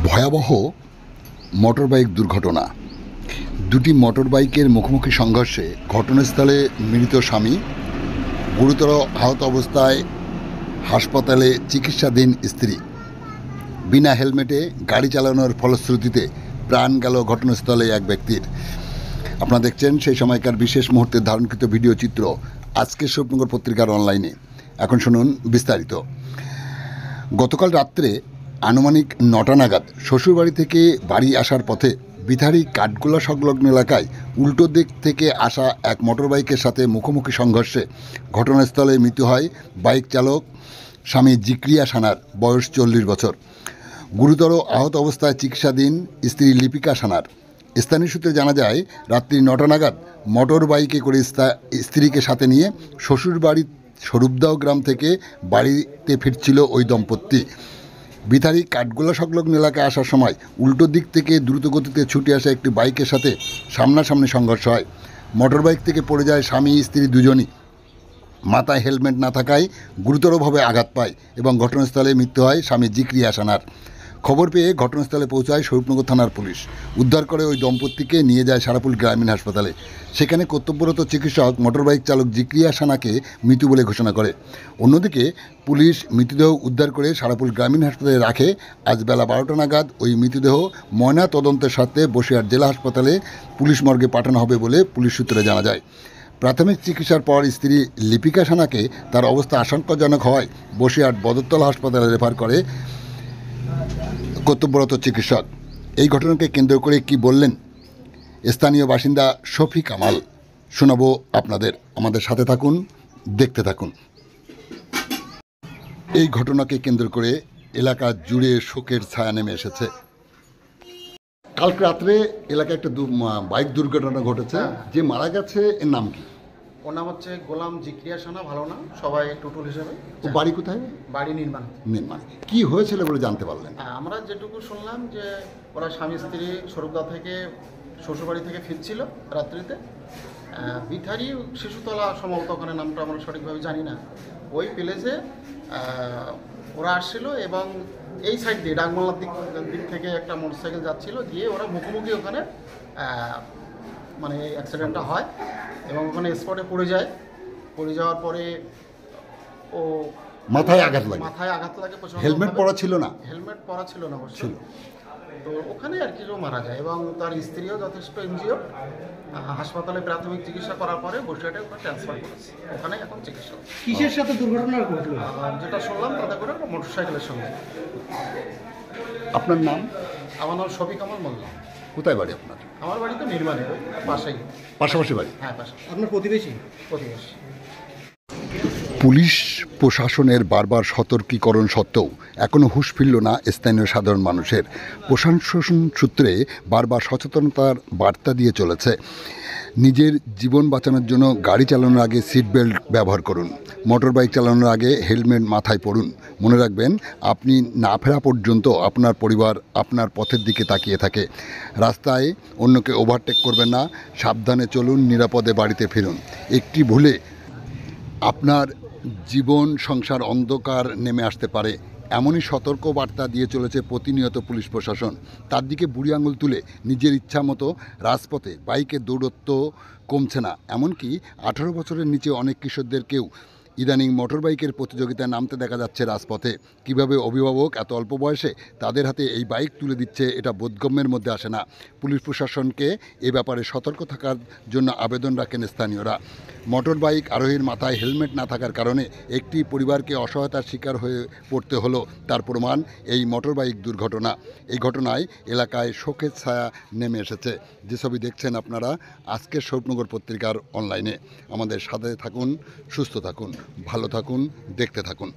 ভয়াবহ মোটরবাইক দুর্ঘটনা। দুটি মোটরবাইকের মুখোমুখি সংঘর্ষে ঘটনাস্থলে মৃত স্বামী, গুরুতর আহত অবস্থায় হাসপাতালে চিকিৎসাধীন স্ত্রী। বিনা হেলমেটে গাড়ি চালানোর ফলশ্রুতিতে প্রাণ গেল ঘটনাস্থলে এক ব্যক্তির। আপনারা দেখছেন সেই সময়কার বিশেষ মুহূর্তের ধারণকৃত ভিডিও চিত্র আজকের স্বপ্নগর পত্রিকার অনলাইনে। এখন শুনুন বিস্তারিত। গতকাল রাত্রে আনুমানিক 9টা নাগাদ শ্বশুরবাড়ি থেকে বাড়ি আসার পথে বিথারি কাঠগোলা সংলগ্ন এলাকায় উল্টো দিক থেকে আসা এক মোটরবাইকের সাথে মুখোমুখি সংঘর্ষে ঘটনাস্থলে মৃত্যু হয় বাইক চালক স্বামী জিক্রিয়া সানার, বয়স 40 বছর। গুরুতর আহত অবস্থায় চিকিৎসাধীন স্ত্রী লিপিকা সানার। স্থানীয় সূত্রে জানা যায়, রাত্রি 9টা নাগাদ মোটর বাইকে করে স্ত্রীকে সাথে নিয়ে শ্বশুরবাড়ি স্বরূপদাও গ্রাম থেকে বাড়িতে ফিরছিল ওই দম্পতি। বিথারি কাঠগোলা সংলগ্ন এলাকায় আসার সময় উল্টো দিক থেকে দ্রুতগতিতে ছুটে আসা একটি বাইকের সাথে সামনাসামনি সংঘর্ষ হয়। মোটরবাইক থেকে পড়ে যায় স্বামী স্ত্রী দুজনই। মাথায় হেলমেট না থাকায় গুরুতরভাবে আঘাত পায় এবং ঘটনাস্থলে মৃত্যু হয় স্বামী জিক্রিয়া সানার। খবর পেয়ে ঘটনাস্থলে পৌঁছায় স্বরূপনগর থানার পুলিশ। উদ্ধার করে ওই দম্পতিকে নিয়ে যায় সারাপুল গ্রামীণ হাসপাতালে। সেখানে কর্তব্যরত চিকিৎসক মোটরবাইক চালক জিক্রিয়া সানাকে মৃত বলে ঘোষণা করে। অন্যদিকে পুলিশ মৃতদেহ উদ্ধার করে সারাপুল গ্রামীণ হাসপাতালে রাখে। আজ বেলা 12টা নাগাদ ওই মৃতদেহ ময়না তদন্তের স্বার্থে বসিরহাট জেলা হাসপাতালে পুলিশ মর্গে পাঠানো হবে বলে পুলিশ সূত্রে জানা যায়। প্রাথমিক চিকিৎসার পর স্ত্রী লিপিকা সানাকে তার অবস্থা আশঙ্কাজনক হওয়ায় বসিরহাট বদরতলা হাসপাতালে রেফার করে কর্তব্যরত চিকিৎসক। এই ঘটনাকে কেন্দ্র করে কি বললেন স্থানীয় বাসিন্দা শফিক কামাল, শোনাবো আপনাদের। আমাদের সাথে থাকুন, দেখতে থাকুন। এই ঘটনাকে কেন্দ্র করে এলাকা জুড়ে শোকের ছায়া নেমে এসেছে। কালকে রাত্রে এলাকায় একটা বাইক দুর্ঘটনা ঘটেছে। যে মারা গেছে এর নাম কি? ওর নাম হচ্ছে গোলাম জিক্রিয়া সানা, ভালো না, সবাই টুটুল হিসেবে। ও বাড়ি কোথায়? বাড়ি নির্মাণ। কি হয়েছিল বলে জানতে পারলেন? আমরা যেটুকু শুনলাম যে ওরা স্বামী স্ত্রী স্বরূপদা থেকে শ্বশুরবাড়ি থেকে ফিরছিল রাত্রিতে। বিথারি শিশুতলা সম্ভবত, ওখানে নামটা আমরা সঠিকভাবে জানি না। ওই প্লেসে ওরা আসছিল এবং এই সাইড দিয়ে ডাকমালার দিক থেকে একটা মোটরসাইকেল যাচ্ছিল, গিয়ে ওরা মুখোমুখি ওখানে মানে অ্যাক্সিডেন্টটা হয় এবং ওখানে স্পটে পড়ে যায়। পড়ে যাওয়ার পরে ও মাথায় আঘাত লাগে। হেলমেট পরা ছিল না? হেলমেট পরা ছিল না অবশ্যই। তো ওখানে আর কি মারা যায় এবং তার স্ত্রীও যথেষ্ট এনজিও। হাসপাতালে প্রাথমিক চিকিৎসা করার পরে বসিরহাটে ট্রান্সফার করেছে। ওখানে এখন চিকিৎসা। কিসের সাথে দুর্ঘটনা ঘটলো? যেটা শুনলাম তাতে করে মোটরসাইকেলের সঙ্গে। আপনার নাম? আমার নাম শফিক কামাল মোল্লা। কোথায় বাড়ি আপনার? আমার বাড়ি তো নির্মাণে, পাশেই। পাশাপাশি বাড়ি? হ্যাঁ, পাশে। আপনার প্রতিবেশী? প্রতিবেশী। পুলিশ প্রশাসনের বারবার সতর্কীকরণ সত্ত্বেও এখনও হুঁশ ফিরল না স্থানীয় সাধারণ মানুষের। প্রশাসন সূত্রে বারবার সচেতনতার বার্তা দিয়ে চলেছে। নিজের জীবন বাঁচানোর জন্য গাড়ি চালানোর আগে সিট বেল্ট ব্যবহার করুন, মোটর বাইক চালানোর আগে হেলমেট মাথায় পরুন। মনে রাখবেন, আপনি না ফেরা পর্যন্ত আপনার পরিবার আপনার পথের দিকে তাকিয়ে থাকে। রাস্তায় অন্যকে ওভারটেক করবেন না, সাবধানে চলুন, নিরাপদে বাড়িতে ফিরুন। একটি ভুলে আপনার জীবন সংসার অন্ধকার নেমে আসতে পারে, এমনই সতর্ক বার্তা দিয়ে চলেছে প্রতিনিয়ত পুলিশ প্রশাসন। তার দিকে বুড়ি আঙুল তুলে নিজের ইচ্ছা মতো রাজপথে বাইকের দৌরত্ব কমছে না। এমনকি 18 বছরের নিচে অনেক কিশোরদেরকেও ইদানিং মোটরবাইকের প্রতিযোগিতায় নামতে দেখা যাচ্ছে রাজপথে। কিভাবে অভিভাবক এত অল্প বয়সে তাদের হাতে এই বাইক তুলে দিচ্ছে, এটা বোধগম্যের মধ্যে আসে না। পুলিশ প্রশাসনকে এ ব্যাপারে সতর্ক থাকার জন্য আবেদন রাখেন স্থানীয়রা। মোটর বাইক আরোহীর মাথায় হেলমেট না থাকার কারণে একটি পরিবারকে অসহায়তার শিকার হয়ে পড়তে হলো, তার প্রমাণ এই মোটর বাইক দুর্ঘটনা। এই ঘটনায় এলাকায় শোকের ছায়া নেমে এসেছে। যে ছবি দেখছেন আপনারা আজকের স্বপ্নগর পত্রিকার অনলাইনে। আমাদের সাথে থাকুন, সুস্থ থাকুন, ভালো থাকুন, দেখতে থাকুন।